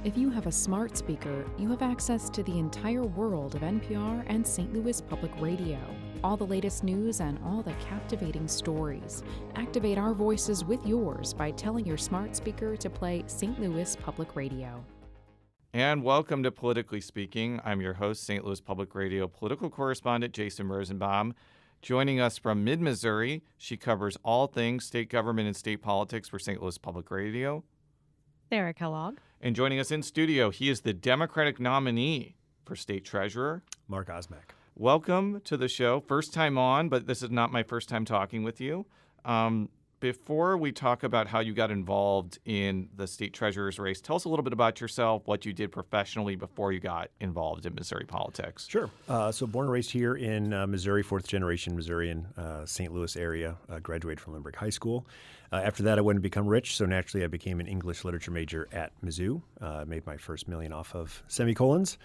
If you have a smart speaker, you have access to the entire world of NPR and St. Louis Public Radio. All the latest news and all the captivating stories. Activate our voices with yours by telling your smart speaker to play St. Louis Public Radio. And welcome to Politically Speaking. I'm your host, St. Louis Public Radio political correspondent Jason Rosenbaum. Joining us from mid-Missouri, she covers all things state government and state politics for St. Louis Public Radio. Sarah Kellogg. And joining us in studio, he is the Democratic nominee for state treasurer, Mark Osmack. Welcome to the show. First time on, but this is not my first time talking with you. Before we talk about how you got involved in the state treasurer's race, tell us a little bit about yourself, what you did professionally before you got involved in Missouri politics. Sure. So born and raised here in Missouri, fourth generation Missourian, St. Louis area, graduated from Lindbergh High School. After that, I went and become rich, so naturally I became an English literature major at Mizzou. Made my first million off of semicolons.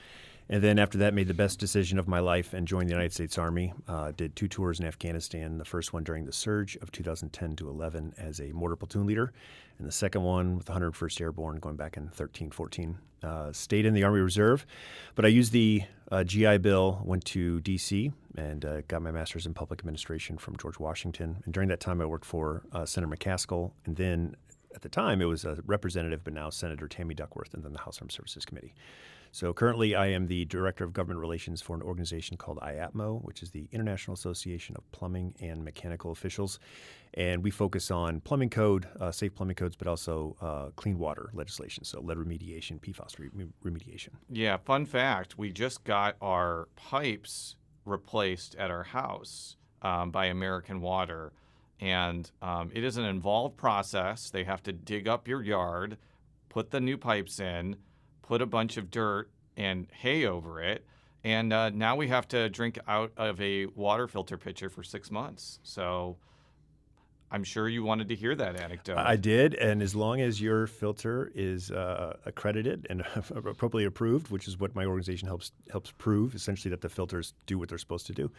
And then after that, made the best decision of my life and joined the United States Army. Did 2 tours in Afghanistan, the first one during the surge of 2010 to 11 as a mortar platoon leader, and the second one with the 101st Airborne going back in 13-14. Stayed in the Army Reserve, but I used the GI Bill, went to D.C., and got my master's in public administration from George Washington. And during that time, I worked for Senator McCaskill, and then at the time, it was Representative, but now Senator Tammy Duckworth, and then the House Armed Services Committee. So currently, I am the Director of Government Relations for an organization called IAPMO, which is the International Association of Plumbing and Mechanical Officials. And we focus on plumbing code, safe plumbing codes, but also clean water legislation, so lead remediation, PFAS remediation. Yeah, fun fact, we just got our pipes replaced at our house by American Water. And it is an involved process. They have to dig up your yard, put the new pipes in, put a bunch of dirt and hay over it, and now we have to drink out of a water filter pitcher for 6 months. So I'm sure you wanted to hear that anecdote. I did, and as long as your filter is accredited and appropriately approved, which is what my organization helps prove, essentially that the filters do what they're supposed to do,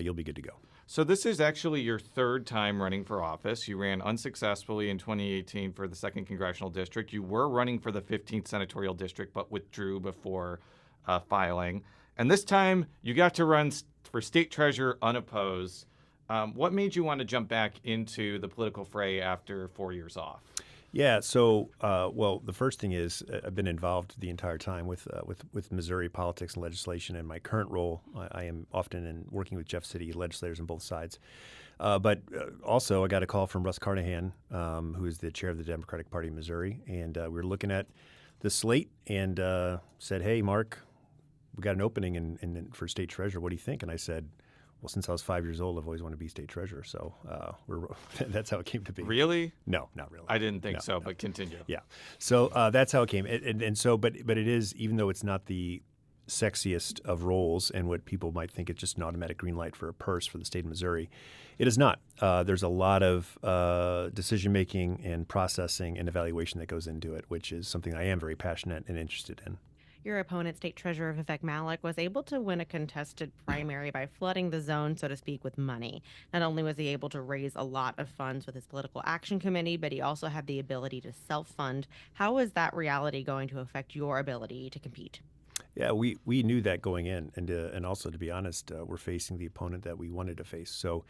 you'll be good to go. So this is actually your third time running for office. You ran unsuccessfully in 2018 for the 2nd Congressional District. You were running for the 15th Senatorial District, but withdrew before filing. And this time, you got to run for state treasurer unopposed. What made you want to jump back into the political fray after 4 years off? Yeah, so, well, the first thing is I've been involved the entire time with Missouri politics and legislation. In my current role, I am often in working with Jeff City legislators on both sides. But also, I got a call from Russ Carnahan, who is the chair of the Democratic Party of Missouri, and we were looking at the slate and said, hey, Mark, we got an opening for state treasurer. What do you think? And I said, well, since I was 5 years old, I've always wanted to be state treasurer, so that's how it came to be. Really? No, not really. I didn't think so, but continue. Yeah, so that's how it came, and so, but it is, even though it's not the sexiest of roles and what people might think it's just an automatic green light for a purse for the state of Missouri, it is not. There's a lot of decision making and processing and evaluation that goes into it, which is something I am very passionate and interested in. Your opponent, State Treasurer Vivek Malek, was able to win a contested primary by flooding the zone, so to speak, with money. Not only was he able to raise a lot of funds with his political action committee, but he also had the ability to self-fund. How is that reality going to affect your ability to compete? Yeah, we knew that going in, and also, to be honest, we're facing the opponent that we wanted to face. So,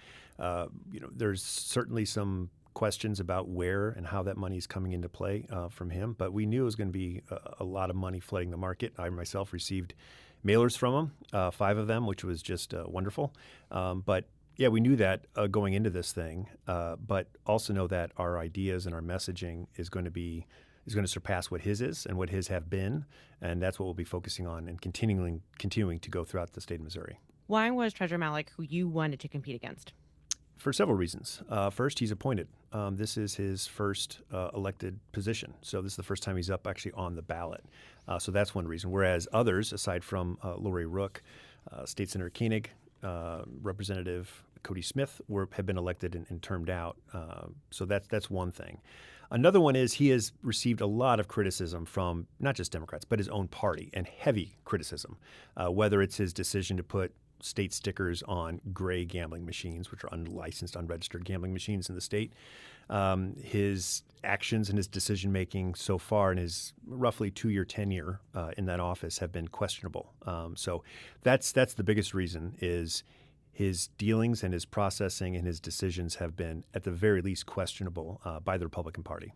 there's certainly some questions about where and how that money is coming into play from him, but we knew it was going to be a lot of money flooding the market. I myself received mailers from him, 5 of them, which was just wonderful. But yeah, we knew that going into this thing, but also know that our ideas and our messaging is going to surpass what his is and what his have been, and that's what we'll be focusing on and continuing to go throughout the state of Missouri. Why was Treasurer Malek who you wanted to compete against? For several reasons. First, he's appointed. This is his first elected position. So this is the first time he's up actually on the ballot. So that's one reason. Whereas others, aside from Lori Rook, State Senator Koenig, Representative Cody Smith, have been elected and termed out. So that's one thing. Another one is he has received a lot of criticism from not just Democrats, but his own party, and heavy criticism, whether it's his decision to put state stickers on gray gambling machines, which are unlicensed, unregistered gambling machines in the state, His actions and his decision-making so far in his roughly 2-year tenure in that office have been questionable. So that's the biggest reason is his dealings and his processing and his decisions have been, at the very least, questionable by the Republican Party.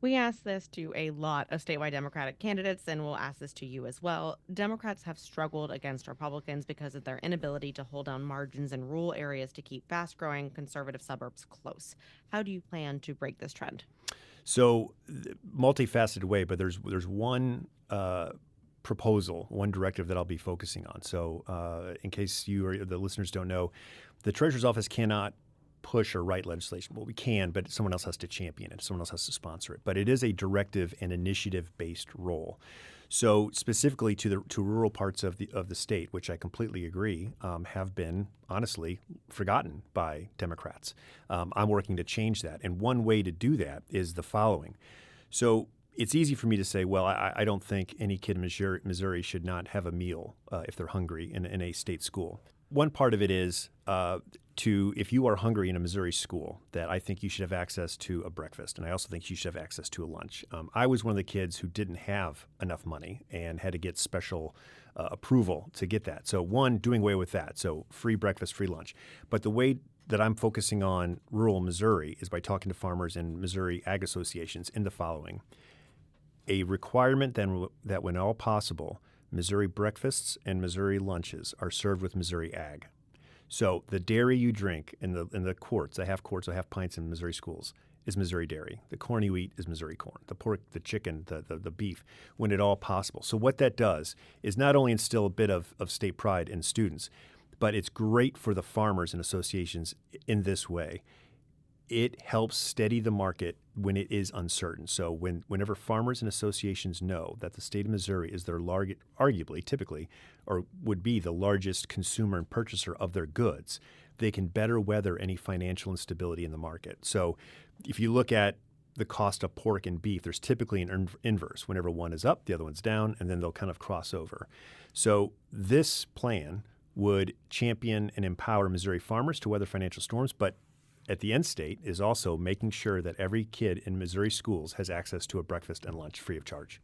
We asked this to a lot of statewide Democratic candidates, and we'll ask this to you as well. Democrats have struggled against Republicans because of their inability to hold down margins in rural areas to keep fast-growing conservative suburbs close. How do you plan to break this trend? So, multifaceted way, but there's one proposal, one directive that I'll be focusing on. So, in case you or the listeners don't know, the Treasurer's Office cannot push or write legislation. Well, we can, but someone else has to champion it. Someone else has to sponsor it. But it is a directive and initiative-based role. So specifically to rural parts of the state, which I completely agree, have been honestly forgotten by Democrats. I'm working to change that, and one way to do that is the following. So it's easy for me to say, well, I don't think any kid in Missouri should not have a meal if they're hungry in a state school. One part of it is if you are hungry in a Missouri school, that I think you should have access to a breakfast, and I also think you should have access to a lunch. I was one of the kids who didn't have enough money and had to get special approval to get that. So one, doing away with that. So free breakfast, free lunch. But the way that I'm focusing on rural Missouri is by talking to farmers and Missouri ag associations in the following. A requirement then that when all possible, Missouri breakfasts and Missouri lunches are served with Missouri ag. So the dairy you drink in the quarts, the half pints in Missouri schools, is Missouri dairy. The corn you eat is Missouri corn. The pork, the chicken, the beef, when at all possible. So what that does is not only instill a bit of state pride in students, but it's great for the farmers and associations in this way. It helps steady the market when it is uncertain. So whenever farmers and associations know that the state of Missouri is their arguably, typically, or would be the largest consumer and purchaser of their goods, they can better weather any financial instability in the market. So if you look at the cost of pork and beef, there's typically an inverse. Whenever one is up, the other one's down, and then they'll kind of cross over. So this plan would champion and empower Missouri farmers to weather financial storms, but at the end state is also making sure that every kid in Missouri schools has access to a breakfast and lunch free of charge.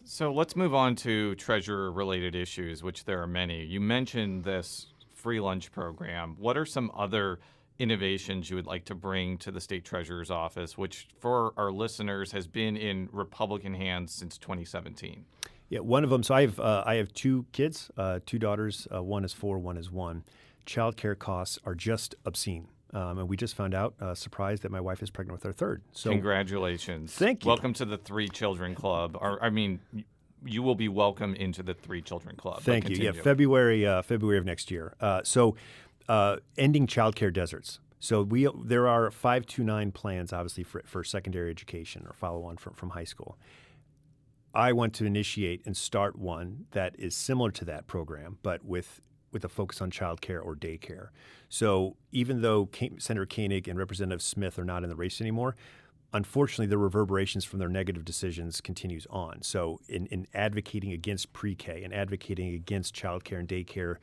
So let's move on to treasurer-related issues, which there are many. You mentioned this free lunch program. What are some other innovations you would like to bring to the state treasurer's office, which for our listeners has been in Republican hands since 2017? Yeah, one of them. So I have 2 kids, 2 daughters. One is 4, one is 1. Child care costs are just obscene. And we just found out, surprised, that my wife is pregnant with our 3rd. So congratulations. Thank you. Welcome to the 3 Children Club. You will be welcome into the 3 Children Club. Thank you. Yeah, February of next year. So ending child care deserts. So there are 529 plans, obviously, for secondary education or follow-on from high school. I want to initiate and start one that is similar to that program, but with a focus on child care or daycare. So even though Senator Koenig and Representative Smith are not in the race anymore, unfortunately, the reverberations from their negative decisions continues on. So in advocating against pre-K and advocating against child care and daycare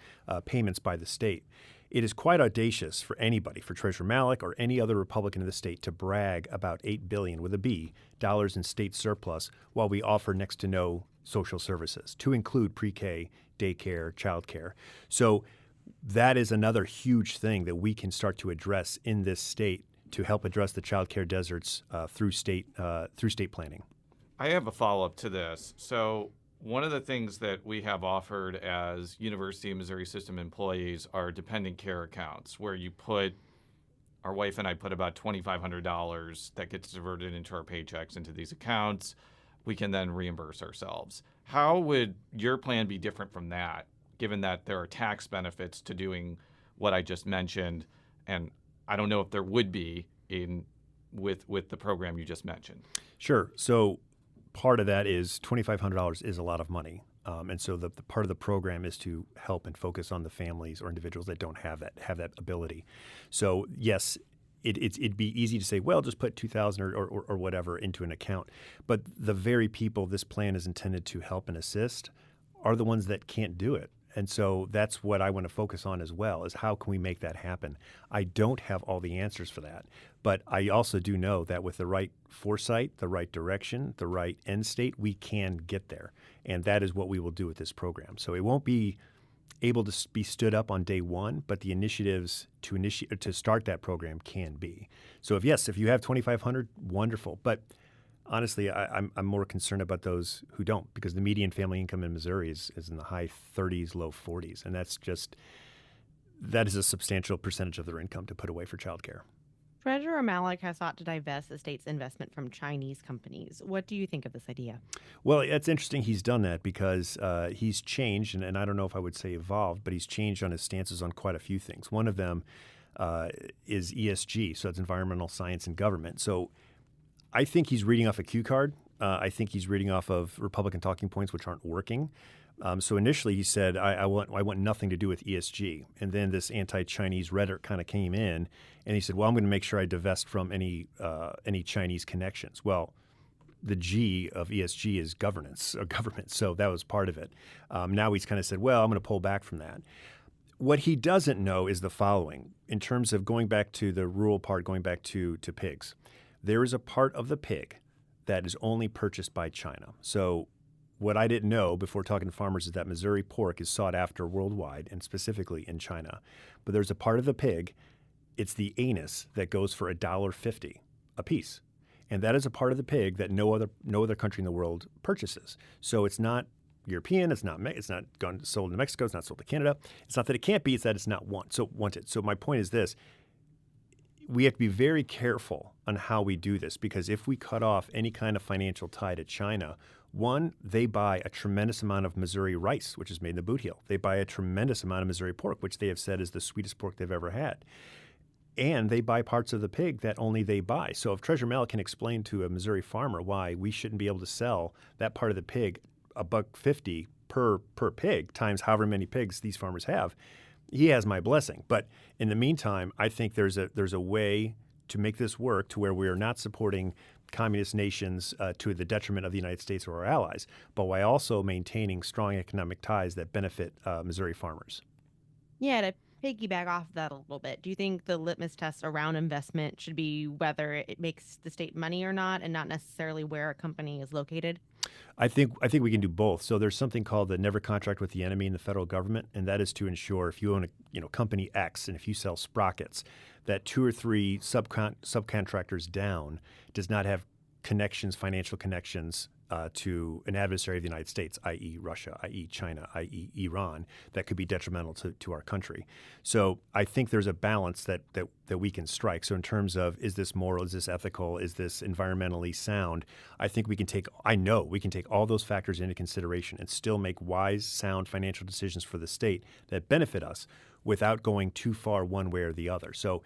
payments by the state, it is quite audacious for anybody, for Treasurer Malek or any other Republican in the state, to brag about $8 billion with a B dollars in state surplus while we offer next to no social services, to include pre-K, daycare, childcare. So that is another huge thing that we can start to address in this state to help address the child care deserts through state planning. I have a follow-up to this. So one of the things that we have offered as University of Missouri System employees are dependent care accounts, where our wife and I put about $2,500 that gets diverted into our paychecks into these accounts. We can then reimburse ourselves. How would your plan be different from that, given that there are tax benefits to doing what I just mentioned? And I don't know if there would be with the program you just mentioned. Sure. So part of that is $2,500 is a lot of money. And so the part of the program is to help and focus on the families or individuals that don't have that ability. So yes, it'd be easy to say, well, just put $2,000 or whatever into an account. But the very people this plan is intended to help and assist are the ones that can't do it. And so that's what I want to focus on as well, is how can we make that happen? I don't have all the answers for that, but I also do know that with the right foresight, the right direction, the right end state, we can get there. And that is what we will do with this program. So it won't be able to be stood up on day one, but the initiatives to start that program can be. So if you have 2,500, wonderful. But honestly, I'm more concerned about those who don't, because the median family income in Missouri is in the high 30s, low 40s, and that is a substantial percentage of their income to put away for childcare. Treasurer Malek has sought to divest the state's investment from Chinese companies. What do you think of this idea? Well, it's interesting he's done that because he's changed, and I don't know if I would say evolved, but he's changed on his stances on quite a few things. One of them is ESG, so it's environmental science and government. So I think he's reading off a cue card. I think he's reading off of Republican talking points, which aren't working. So initially he said, I want nothing to do with ESG. And then this anti-Chinese rhetoric kind of came in, and he said, well, I'm going to make sure I divest from any Chinese connections. Well, the G of ESG is governance or government, so that was part of it. Now he's kind of said, well, I'm going to pull back from that. What he doesn't know is the following, in terms of going back to the rural part, going back to pigs. There is a part of the pig that is only purchased by China. So what I didn't know before talking to farmers is that Missouri pork is sought after worldwide and specifically in China. But there's a part of the pig, it's the anus, that goes for $1.50 a piece. And that is a part of the pig that no other country in the world purchases. So it's not European, it's not sold in Mexico, it's not sold to Canada. It's not that it can't be, it's that it's not wanted. So my point is this. We have to be very careful on how we do this, because if we cut off any kind of financial tie to China, one, they buy a tremendous amount of Missouri rice, which is made in the Boot Heel. They buy a tremendous amount of Missouri pork, which they have said is the sweetest pork they've ever had. And they buy parts of the pig that only they buy. So if Treasurer Malek can explain to a Missouri farmer why we shouldn't be able to sell that part of the pig $1.50 per pig times however many pigs these farmers have, he has my blessing. But in the meantime, I think there's a way to make this work to where we are not supporting communist nations to the detriment of the United States or our allies, but while also maintaining strong economic ties that benefit Missouri farmers. Yeah, to piggyback off that a little bit, do you think the litmus test around investment should be whether it makes the state money or not, and not necessarily where a company is located? I think we can do both. So there's something called the never contract with the enemy in the federal government, and that is to ensure if you own a company X and if you sell sprockets, that 2 or 3 subcontractors down does not have financial connections to an adversary of the United States, i.e. Russia, i.e. China, i.e. Iran, that could be detrimental to our country. So I think there's a balance that we can strike. So in terms of, is this moral, is this ethical, is this environmentally sound, I think we can take all those factors into consideration and still make wise, sound financial decisions for the state that benefit us without going too far one way or the other. So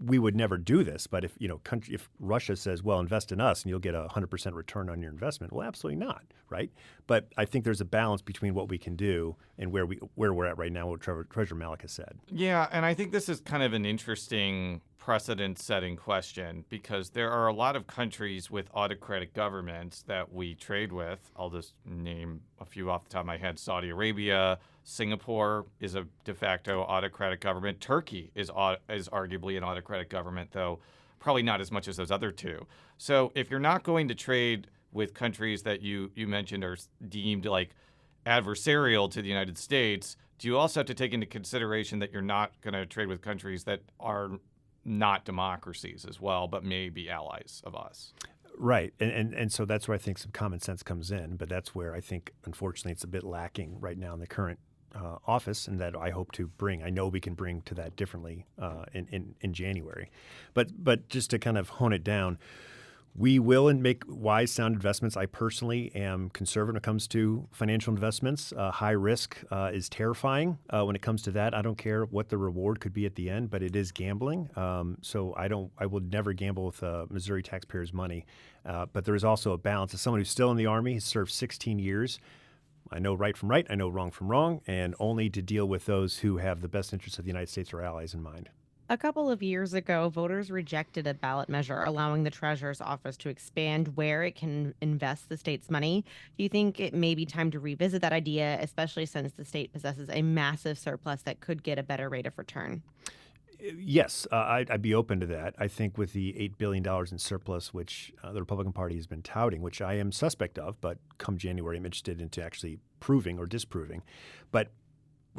we would never do this, but if Russia says, well, invest in us and you'll get a 100% return on your investment, well, absolutely not, right? But I think there's a balance between what we can do and where we're at right now, what Treasurer Malek has said. Yeah, and I think this is kind of an interesting precedent-setting question, because there are a lot of countries with autocratic governments that we trade with. I'll just name a few off the top of my head. Saudi Arabia, Singapore is a de facto autocratic government. Turkey is arguably an autocratic government, though probably not as much as those other two. So if you're not going to trade with countries that you mentioned are deemed like adversarial to the United States, do you also have to take into consideration that you're not going to trade with countries that are not democracies as well, but may be allies of us? Right. And so that's where I think some common sense comes in. But that's where I think, unfortunately, it's a bit lacking right now in the current office, and that I hope to bring. I know we can bring to that differently in January. But just to kind of hone it down, we will make wise, sound investments. I personally am conservative when it comes to financial investments. High risk is terrifying when it comes to that. I don't care what the reward could be at the end, but it is gambling. So I will never gamble with Missouri taxpayers' money. But there is also a balance. As someone who's still in the Army, has served 16 years, I know right from right, I know wrong from wrong, and only to deal with those who have the best interests of the United States or allies in mind. A couple of years ago, voters rejected a ballot measure allowing the treasurer's office to expand where it can invest the state's money. Do you think it may be time to revisit that idea, especially since the state possesses a massive surplus that could get a better rate of return? Yes, I'd be open to that. I think with the $8 billion in surplus, which the Republican Party has been touting, which I am suspect of, but come January, I'm interested into actually proving or disproving. But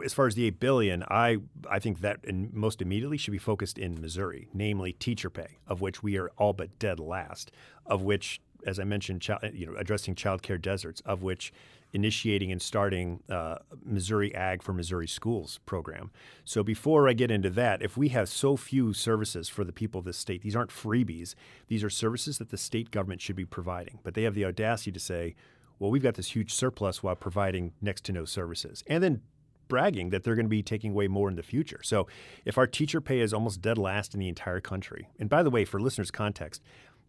as far as the $8 billion, I think that most immediately should be focused in Missouri, namely teacher pay, of which we are all but dead last, of which, as I mentioned, addressing child care deserts, of which initiating and starting Missouri Ag for Missouri Schools program. So before I get into that, if we have so few services for the people of this state, these aren't freebies. These are services that the state government should be providing. But they have the audacity to say, well, we've got this huge surplus while providing next to no services. And then bragging that they're going to be taking away more in the future. So if our teacher pay is almost dead last in the entire country, and by the way, for listeners' context,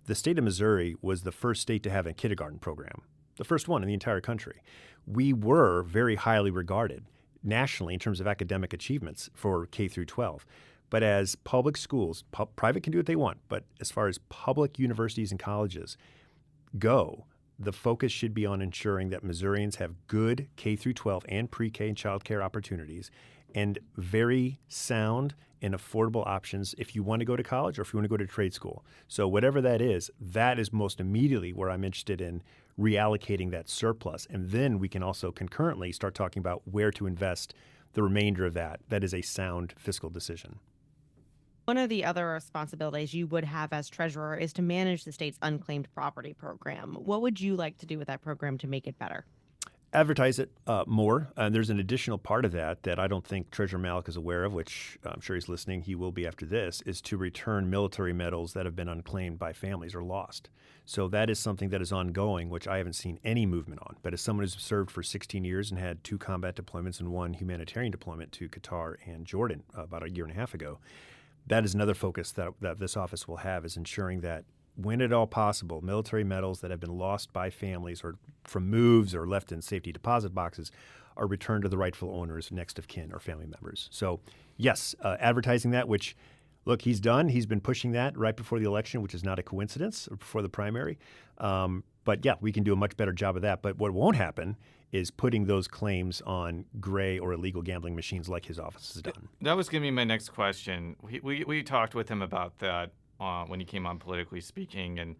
the state of Missouri was the first state to have a kindergarten program, the first one in the entire country. We were very highly regarded nationally in terms of academic achievements for K through 12. But as public schools, private can do what they want, but as far as public universities and colleges go, the focus should be on ensuring that Missourians have good K through 12 and pre-K and child care opportunities and very sound and affordable options if you want to go to college or if you want to go to trade school. So whatever that is most immediately where I'm interested in reallocating that surplus. And then we can also concurrently start talking about where to invest the remainder of that. That is a sound fiscal decision. One of the other responsibilities you would have as treasurer is to manage the state's unclaimed property program. What would you like to do with that program to make it better? Advertise it more. And there's an additional part of that I don't think Treasurer Malek is aware of, which I'm sure he's listening. He will be after this, is to return military medals that have been unclaimed by families or lost. So that is something that is ongoing, which I haven't seen any movement on. But as someone who's served for 16 years and had 2 combat deployments and 1 humanitarian deployment to Qatar and Jordan about a year and a half ago, that is another focus that this office will have, is ensuring that when at all possible, military medals that have been lost by families or from moves or left in safety deposit boxes are returned to the rightful owners, next of kin or family members. So yes, advertising that, which, look, he's done. He's been pushing that right before the election, which is not a coincidence, or before the primary. But yeah, we can do a much better job of that. But what won't happen is putting those claims on gray or illegal gambling machines like his office has done. That was going to be my next question. We talked with him about that when he came on Politically Speaking, and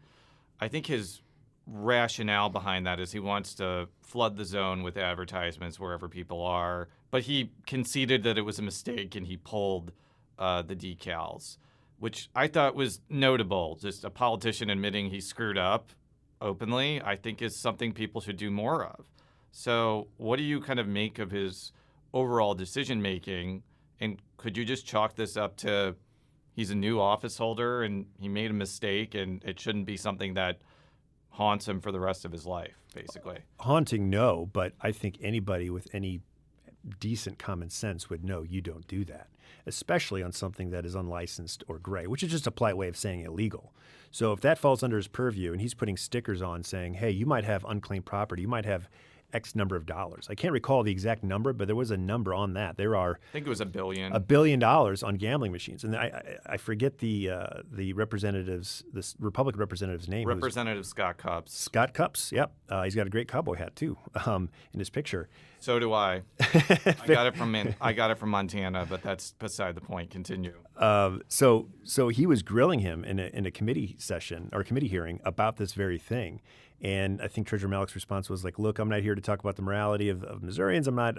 I think his rationale behind that is he wants to flood the zone with advertisements wherever people are, but he conceded that it was a mistake and he pulled the decals, which I thought was notable. Just a politician admitting he screwed up openly, I think, is something people should do more of. So what do you kind of make of his overall decision making? And could you just chalk this up to he's a new office holder and he made a mistake and it shouldn't be something that haunts him for the rest of his life, basically? Haunting, no, but I think anybody with any decent common sense would know you don't do that, especially on something that is unlicensed or gray, which is just a polite way of saying illegal. So if that falls under his purview and he's putting stickers on saying, hey, you might have unclaimed property, you might have X number of dollars. I can't recall the exact number, but there was a number on that. There are, I think it was $1 billion. $1 billion on gambling machines, and I forget the representative's, this Republican representative's name. Representative Scott Cupps. Scott Cupps. Yep, he's got a great cowboy hat too in his picture. So do I. I got it from Montana, but that's beside the point. Continue. So he was grilling him in a committee session or committee hearing about this very thing. And I think Treasurer Malek's response was like, look, I'm not here to talk about the morality of Missourians. I'm not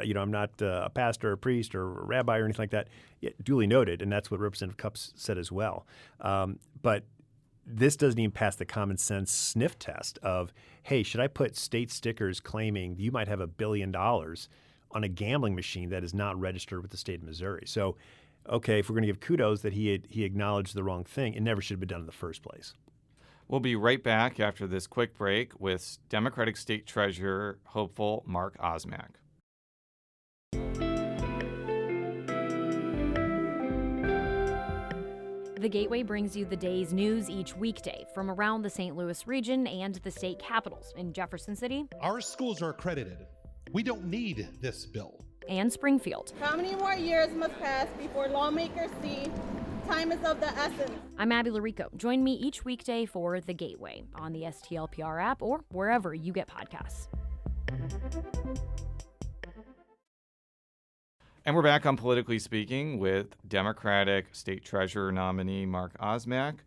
a pastor or a priest or a rabbi or anything like that. Yeah, duly noted, and that's what Representative Cupps said as well. But this doesn't even pass the common sense sniff test of, hey, should I put state stickers claiming you might have $1 billion on a gambling machine that is not registered with the state of Missouri? So, okay, if we're going to give kudos that he acknowledged the wrong thing, it never should have been done in the first place. We'll be right back after this quick break with Democratic State Treasurer hopeful Mark Osmack. The Gateway brings you the day's news each weekday from around the St. Louis region and the state capitals in Jefferson City. Our schools are accredited. We don't need this bill. And Springfield. How many more years must pass before lawmakers see Time is of the essence. I'm Abby Larico. Join me each weekday for The Gateway on the STLPR app or wherever you get podcasts. And we're back on Politically Speaking with Democratic State Treasurer nominee Mark Osmack.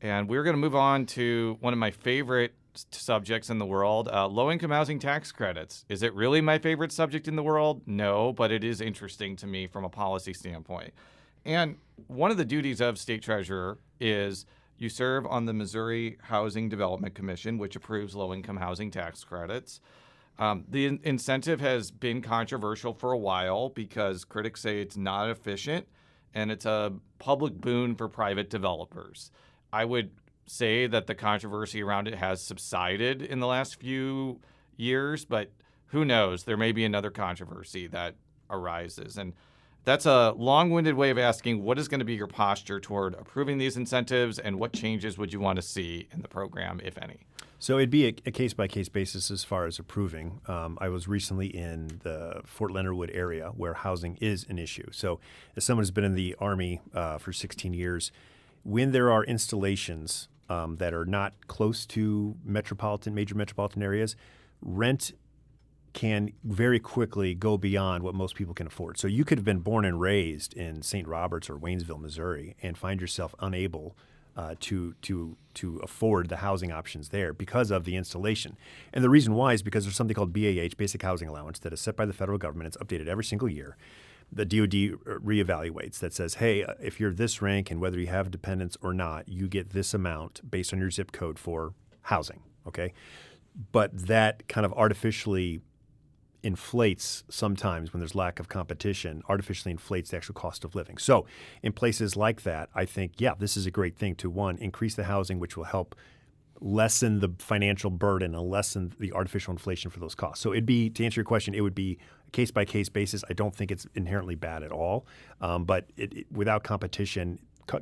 And we're going to move on to one of my favorite subjects in the world, low-income housing tax credits. Is it really my favorite subject in the world? No, but it is interesting to me from a policy standpoint. And one of the duties of state treasurer is you serve on the Missouri Housing Development Commission, which approves low-income housing tax credits. The incentive has been controversial for a while because critics say it's not efficient and it's a public boon for private developers. I would say that the controversy around it has subsided in the last few years, but who knows? There may be another controversy that arises. And that's a long-winded way of asking what is going to be your posture toward approving these incentives and what changes would you want to see in the program, if any? So it'd be a case-by-case basis as far as approving. I was recently in the Fort Leonard Wood area where housing is an issue. So as someone who's been in the Army for 16 years, when there are installations that are not close to major metropolitan areas, rent can very quickly go beyond what most people can afford. So you could have been born and raised in St. Roberts or Waynesville, Missouri, and find yourself unable to afford the housing options there because of the installation. And the reason why is because there's something called BAH, Basic Housing Allowance, that is set by the federal government. It's updated every single year. The DOD reevaluates that says, hey, if you're this rank and whether you have dependents or not, you get this amount based on your zip code for housing, okay? But that kind of artificially inflates sometimes when there's lack of competition, artificially inflates the actual cost of living. So in places like that, I think, yeah, this is a great thing to, one, increase the housing, which will help lessen the financial burden and lessen the artificial inflation for those costs. So it'd be, to answer your question, it would be a case-by-case basis. I don't think it's inherently bad at all, but without competition,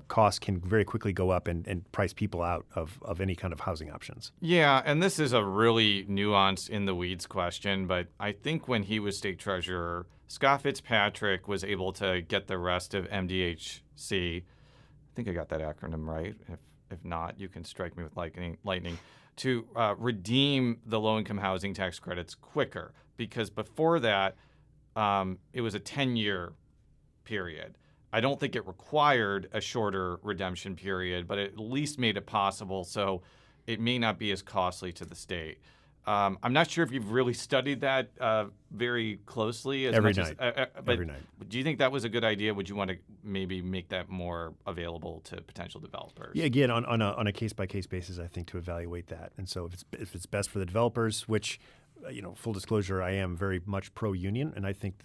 costs can very quickly go up and price people out of any kind of housing options. Yeah, and this is a really nuanced in the weeds question, but I think when he was state treasurer, Scott Fitzpatrick was able to get the rest of MDHC, I think I got that acronym right. If not, you can strike me with lightning to redeem the low-income housing tax credits quicker, because before that, it was a 10-year period. I don't think it required a shorter redemption period, but it at least made it possible, so it may not be as costly to the state. I'm not sure if you've really studied that very closely. Every night. Do you think that was a good idea? Would you want to maybe make that more available to potential developers? Yeah, again, on a case-by-case basis, I think, to evaluate that. And so if it's best for the developers, which, full disclosure, I am very much pro-union, and I think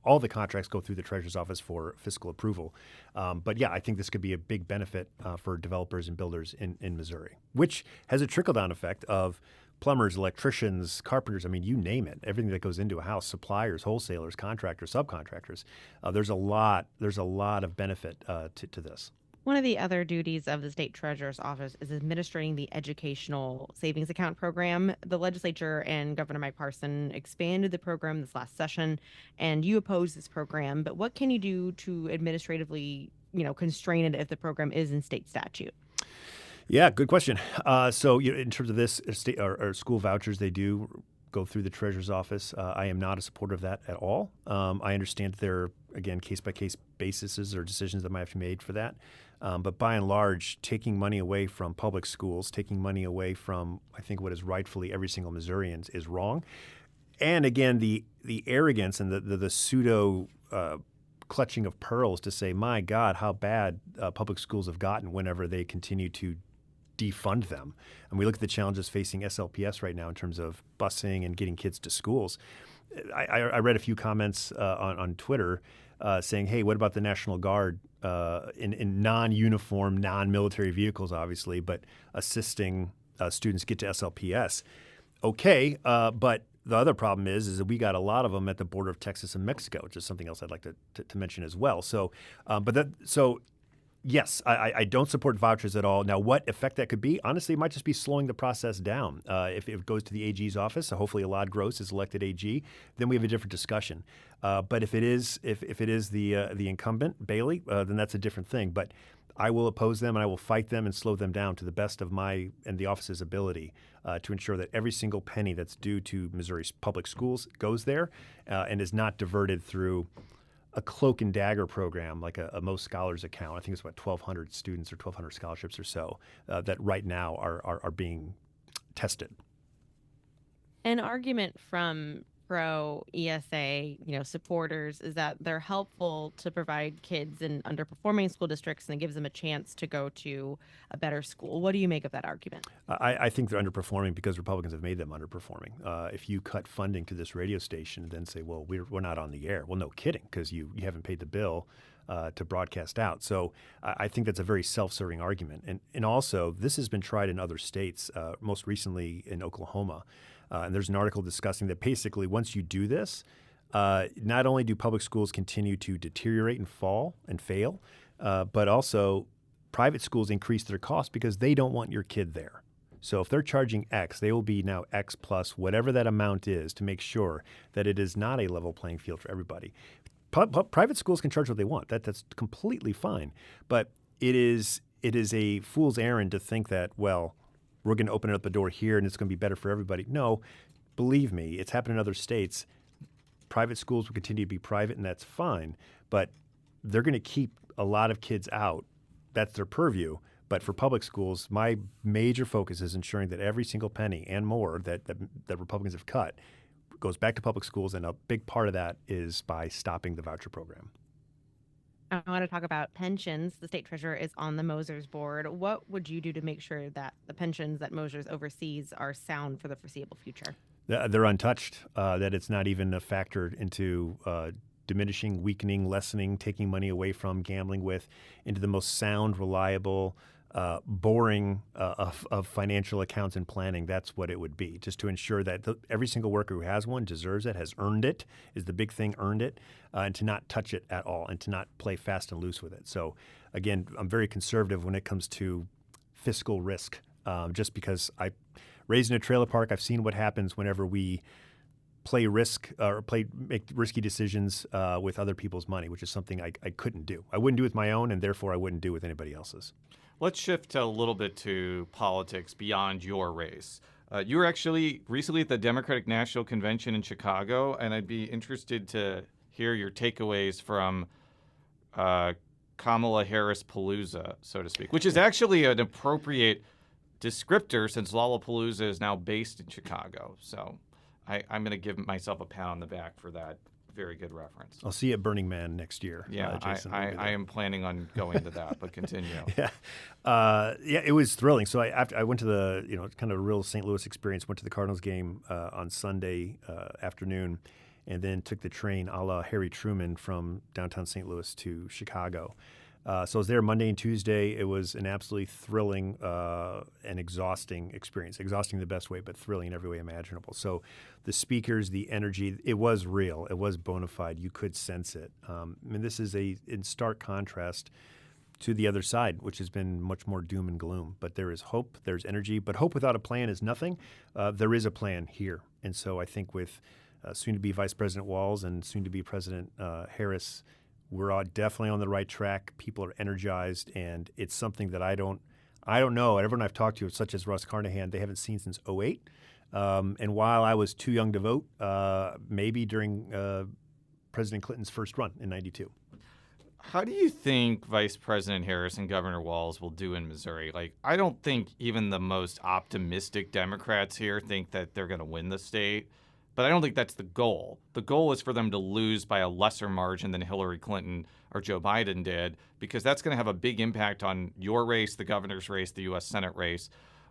all the contracts go through the Treasurer's Office for fiscal approval. But yeah, I think this could be a big benefit for developers and builders in Missouri, which has a trickle-down effect of plumbers, electricians, carpenters, you name it, everything that goes into a house, suppliers, wholesalers, contractors, subcontractors. There's a lot of benefit to this. One of the other duties of the state treasurer's office is administering the educational savings account program. The legislature and Governor Mike Parson expanded the program this last session, and you oppose this program. But what can you do to administratively, constrain it if the program is in state statute? Yeah, good question. So in terms of this, state or school vouchers, they do go through the Treasurer's Office. I am not a supporter of that at all. I understand that there are, again, case-by-case bases or decisions that might have to be made for that. But by and large, taking money away from public schools, taking money away from, I think, what is rightfully every single Missourian is wrong. And again, the arrogance and the pseudo clutching of pearls to say, my God, how bad public schools have gotten whenever they continue to defund them. And we look at the challenges facing SLPS right now in terms of busing and getting kids to schools. I read a few comments on Twitter saying, hey, what about the National Guard in non-uniform, non-military vehicles, obviously, but assisting students get to SLPS? Okay, but the other problem is that we got a lot of them at the border of Texas and Mexico, which is something else I'd like to mention as well. So, Yes, I don't support vouchers at all. Now, what effect that could be, honestly, it might just be slowing the process down. If it goes to the AG's office, so hopefully Elad Gross is elected AG, then we have a different discussion. But if it is the incumbent, Bailey, then that's a different thing. But I will oppose them, and I will fight them and slow them down to the best of my and the office's ability to ensure that every single penny that's due to Missouri's public schools goes there and is not diverted through a cloak and dagger program like a Most Scholars account. I think it's about 1,200 students or 1,200 scholarships or so that right now are being tested. An argument from pro ESA, supporters is that they're helpful to provide kids in underperforming school districts and it gives them a chance to go to a better school. What do you make of that argument? I think they're underperforming because Republicans have made them underperforming. If you cut funding to this radio station and then say, well, we're not on the air. Well, no kidding, because you haven't paid the bill to broadcast out. So I think that's a very self-serving argument. And also, this has been tried in other states, most recently in Oklahoma. And there's an article discussing that basically once you do this, not only do public schools continue to deteriorate and fall and fail, but also private schools increase their costs because they don't want your kid there. So if they're charging X, they will be now X plus whatever that amount is to make sure that it is not a level playing field for everybody. Private schools can charge what they want. That's completely fine. But it is a fool's errand to think that, well, we're going to open up the door here and it's going to be better for everybody. No, believe me, it's happened in other states. Private schools will continue to be private, and that's fine, but they're going to keep a lot of kids out. That's their purview. But for public schools, my major focus is ensuring that every single penny and more that Republicans have cut goes back to public schools, and a big part of that is by stopping the voucher program. I want to talk about pensions. The state treasurer is on the Mosers board. What would you do to make sure that the pensions that Mosers oversees are sound for the foreseeable future? They're untouched, that it's not even a factor into diminishing, weakening, lessening, taking money away from, gambling with, into the most sound, reliable, boring of financial accounts and planning. That's what it would be, just to ensure that every single worker who has one deserves it, has earned it, is the big thing, earned it, and to not touch it at all and to not play fast and loose with it. So again, I'm very conservative when it comes to fiscal risk, just because I raised in a trailer park. I've seen what happens whenever we play risk or make risky decisions with other people's money, which is something I couldn't do. I wouldn't do with my own, and therefore I wouldn't do with anybody else's. Let's shift a little bit to politics beyond your race. You were actually recently at the Democratic National Convention in Chicago, and I'd be interested to hear your takeaways from Kamala Harris Palooza, so to speak, which is actually an appropriate descriptor since Lollapalooza is now based in Chicago. So I'm going to give myself a pat on the back for that. Very good reference. I'll see you at Burning Man next year. Yeah, Jason, I am planning on going to that, but continue. Yeah, it was thrilling. So I went to the kind of a real St. Louis experience. Went to the Cardinals game on Sunday afternoon, and then took the train a la Harry Truman from downtown St. Louis to Chicago. So I was there Monday and Tuesday. It was an absolutely thrilling and exhausting experience. Exhausting in the best way, but thrilling in every way imaginable. So the speakers, the energy, it was real. It was bona fide. You could sense it. This is in stark contrast to the other side, which has been much more doom and gloom. But there is hope. There's energy. But hope without a plan is nothing. There is a plan here. And so I think with soon-to-be Vice President Walz and soon-to-be President Harris, we're all definitely on the right track. People are energized, and it's something that I don't know. Everyone I've talked to, such as Russ Carnahan, they haven't seen since 2008. And while I was too young to vote, maybe during President Clinton's first run in 92. How do you think Vice President Harris and Governor Walz will do in Missouri? I don't think even the most optimistic Democrats here think that they're going to win the state. But I don't think that's the goal. The goal is for them to lose by a lesser margin than Hillary Clinton or Joe Biden did, because that's going to have a big impact on your race, the governor's race, the U.S. Senate race.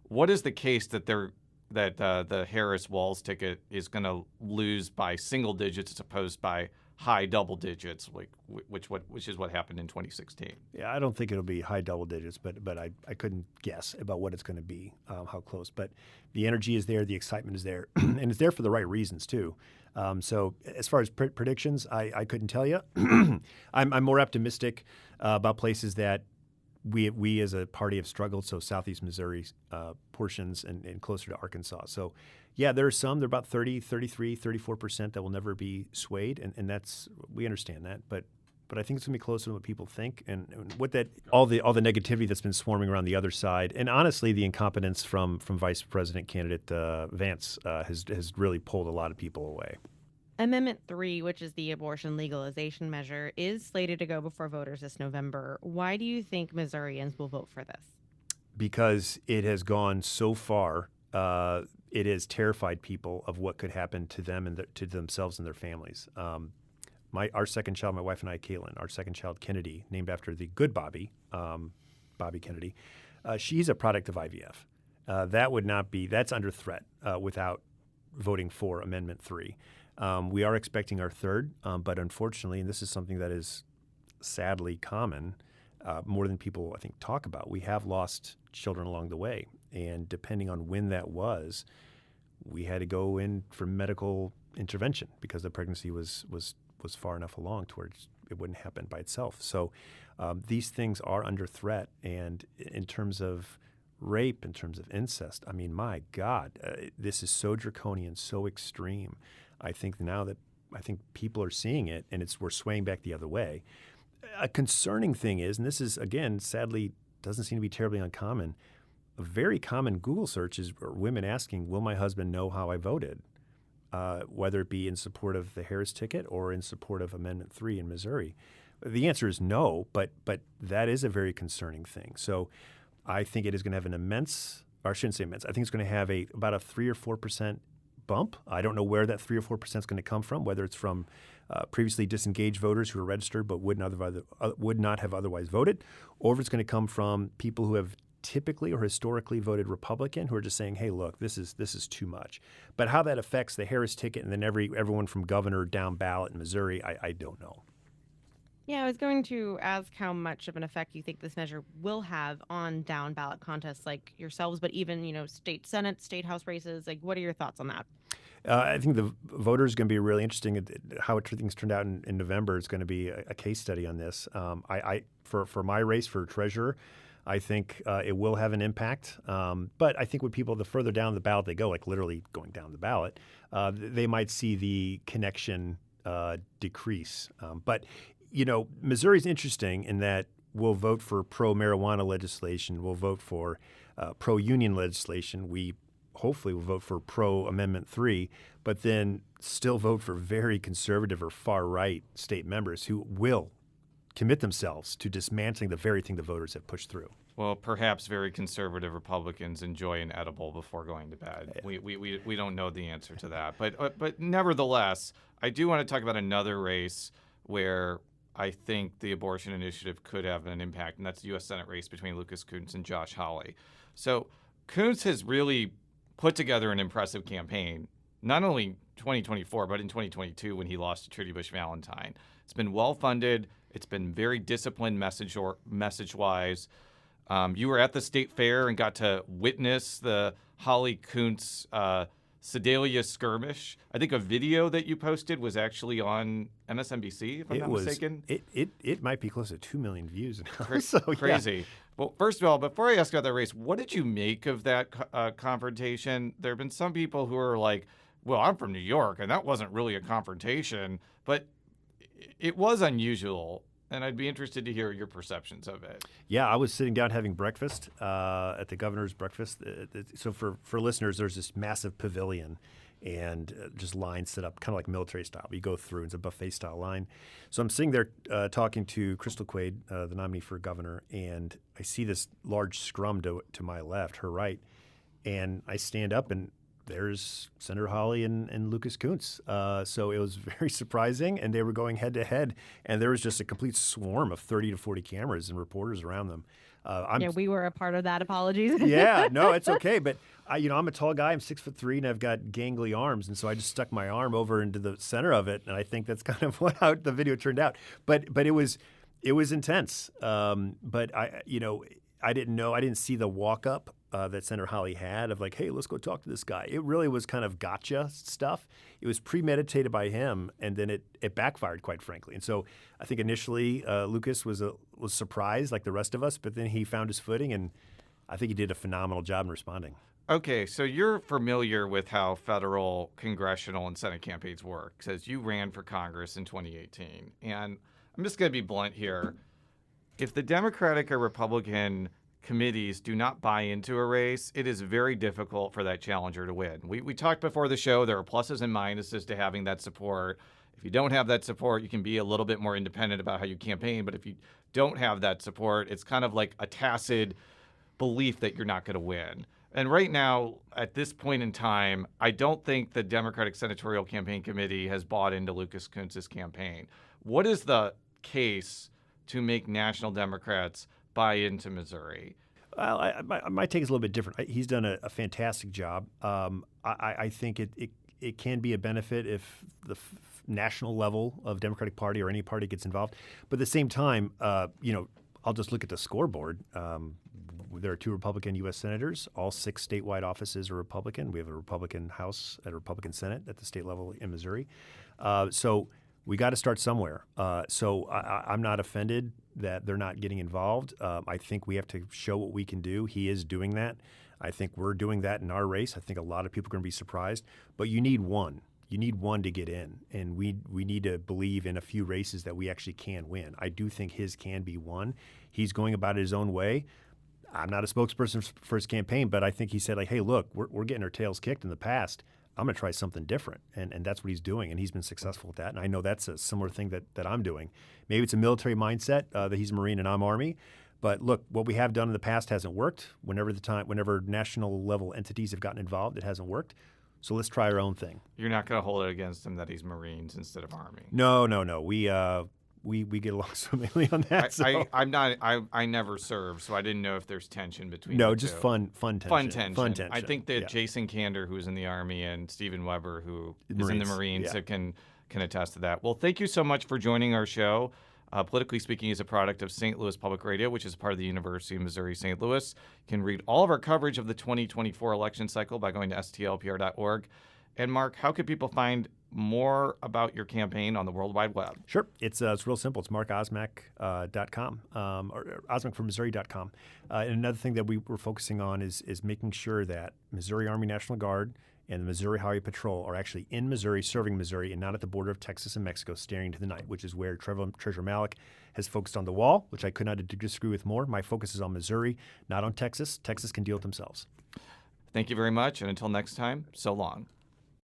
What is the case that the Harris-Walz ticket is going to lose by single digits as opposed by high double digits, which is what happened in 2016? Yeah, I don't think it'll be high double digits, but I couldn't guess about what it's going to be, how close. But the energy is there, the excitement is there, and it's there for the right reasons too. So as far as predictions, I couldn't tell you. I'm more optimistic about places that we as a party have struggled. So Southeast Missouri portions and closer to Arkansas. So yeah, there are some. They're about 30, 33, 34% that will never be swayed, and that's we understand that, but I think it's going to be closer to what people think, and what that all the negativity that's been swarming around the other side, and honestly, the incompetence from Vice President candidate Vance has really pulled a lot of people away. Amendment 3, which is the abortion legalization measure, is slated to go before voters this November. Why do you think Missourians will vote for this? Because it has gone so far. It has terrified people of what could happen to them and to themselves and their families. Our second child, my wife and I, Caitlin, our second child, Kennedy, named after the good Bobby Kennedy, she's a product of IVF. That's under threat without voting for Amendment 3. We are expecting our third, but unfortunately, and this is something that is sadly common, more than people, I think, talk about, we have lost children along the way. And depending on when that was, we had to go in for medical intervention because the pregnancy was far enough along towards it wouldn't happen by itself. So these things are under threat. And in terms of rape, in terms of incest, I mean, my God, this is so draconian, so extreme. I think people are seeing it, and we're swaying back the other way. A concerning thing is, and this is, again, sadly, doesn't seem to be terribly uncommon, a very common Google search is women asking, will my husband know how I voted? Whether it be in support of the Harris ticket or in support of Amendment 3 in Missouri. The answer is no, but that is a very concerning thing. So I think it is going to have an immense, or I shouldn't say immense, I think it's going to have about a 3 or 4% bump. I don't know where that 3 or 4% is going to come from, whether it's from previously disengaged voters who are registered but would not have otherwise voted, or if it's going to come from people who have typically or historically voted Republican who are just saying, hey, look, this is too much. But how that affects the Harris ticket and then everyone from governor down ballot in Missouri, I don't know. Yeah, I was going to ask how much of an effect you think this measure will have on down ballot contests like yourselves, but even, state Senate, state House races. Like, what are your thoughts on that? I think the voters are going to be really interesting. How things turned out in November is going to be a case study on this. For my race for treasurer, I think it will have an impact. But I think the further down the ballot they go, like literally going down the ballot, they might see the connection decrease. But Missouri's interesting in that we'll vote for pro-marijuana legislation. We'll vote for pro-union legislation. We hopefully will vote for pro-Amendment 3, but then still vote for very conservative or far-right state members who will commit themselves to dismantling the very thing the voters have pushed through. Well, perhaps very conservative Republicans enjoy an edible before going to bed. Yeah. We don't know the answer to that. But nevertheless, I do want to talk about another race where I think the abortion initiative could have an impact, and that's the U.S. Senate race between Lucas Kunce and Josh Hawley. So Kunce has really put together an impressive campaign, not only 2024, but in 2022 when he lost to Trudy Bush Valentine. It's been well-funded. It's been very disciplined message-wise. You were at the state fair and got to witness the Hawley Kunce Sedalia skirmish. I think a video that you posted was actually on MSNBC, if I'm not mistaken. It might be close to 2 million views now. Crazy. Yeah. Well, first of all, before I ask about that race, what did you make of that confrontation? There have been some people who are like, well, I'm from New York, and that wasn't really a confrontation. But it was unusual, and I'd be interested to hear your perceptions of it. Yeah, I was sitting down having breakfast at the governor's breakfast. So for listeners, there's this massive pavilion and just lines set up kind of like military style. You go through, it's a buffet style line. So I'm sitting there talking to Crystal Quaid, the nominee for governor, and I see this large scrum to my left, her right, and I stand up and there's Senator Hawley and Lucas Kunce. So it was very surprising, and they were going head to head, and there was just a complete swarm of 30 to 40 cameras and reporters around them. We were a part of that. Apologies. Yeah, no, it's okay. But I'm a tall guy. I'm 6'3", and I've got gangly arms, and so I just stuck my arm over into the center of it, and I think that's kind of how the video turned out. But it was intense. But I didn't know. I didn't see the walk up that Senator Hawley had of like, hey, let's go talk to this guy. It really was kind of gotcha stuff. It was premeditated by him, and then it backfired, quite frankly. And so I think initially Lucas was surprised, like the rest of us, but then he found his footing, and I think he did a phenomenal job in responding. Okay, so you're familiar with how federal, congressional, and Senate campaigns work, because you ran for Congress in 2018. And I'm just going to be blunt here. If the Democratic or Republican committees do not buy into a race, it is very difficult for that challenger to win. We talked before the show, there are pluses and minuses to having that support. If you don't have that support, you can be a little bit more independent about how you campaign. But if you don't have that support, it's kind of like a tacit belief that you're not going to win. And right now, at this point in time, I don't think the Democratic Senatorial Campaign Committee has bought into Lucas Kuntz's campaign. What is the case to make national Democrats buy into Missouri? Well, my take is a little bit different. He's done a fantastic job. I think it can be a benefit if the national level of Democratic Party or any party gets involved. But at the same time, I'll just look at the scoreboard. There are 2 Republican U.S. senators. All 6 statewide offices are Republican. We have a Republican House and a Republican Senate at the state level in Missouri. So we got to start somewhere. So I'm not offended that they're not getting involved. I think we have to show what we can do. He is doing that. I think we're doing that in our race. I think a lot of people are going to be surprised. But you need one. You need one to get in. And we need to believe in a few races that we actually can win. I do think his can be won. He's going about it his own way. I'm not a spokesperson for his campaign, but I think he said, like, hey, look, we're getting our tails kicked in the past. I'm going to try something different. And that's what he's doing, and he's been successful at that. And I know that's a similar thing that I'm doing. Maybe it's a military mindset that he's Marine and I'm Army. But look, what we have done in the past hasn't worked. Whenever national level entities have gotten involved, it hasn't worked. So let's try our own thing. You're not going to hold it against him that he's Marines instead of Army. No. We get along swimmingly on that. I never served, so I didn't know if there's tension between No, the just two. fun tension. Fun tension. I think that Jason Kander, who's in the Army, and Stephen Weber, who is in the Marines, can attest to that. Well, thank you so much for joining our show. Politically Speaking is a product of St. Louis Public Radio, which is part of the University of Missouri-St. Louis. You can read all of our coverage of the 2024 election cycle by going to stlpr.org. And Mark, how could people find more about your campaign on the World Wide Web? Sure. It's real simple. It's markosmack.com or osmackformissouri.com. And another thing that we're focusing on is making sure that Missouri Army National Guard and the Missouri Highway Patrol are actually in Missouri, serving Missouri, and not at the border of Texas and Mexico, staring into the night, which is where Treasurer Malek has focused on the wall, which I could not disagree with more. My focus is on Missouri, not on Texas. Texas can deal with themselves. Thank you very much, and until next time, so long.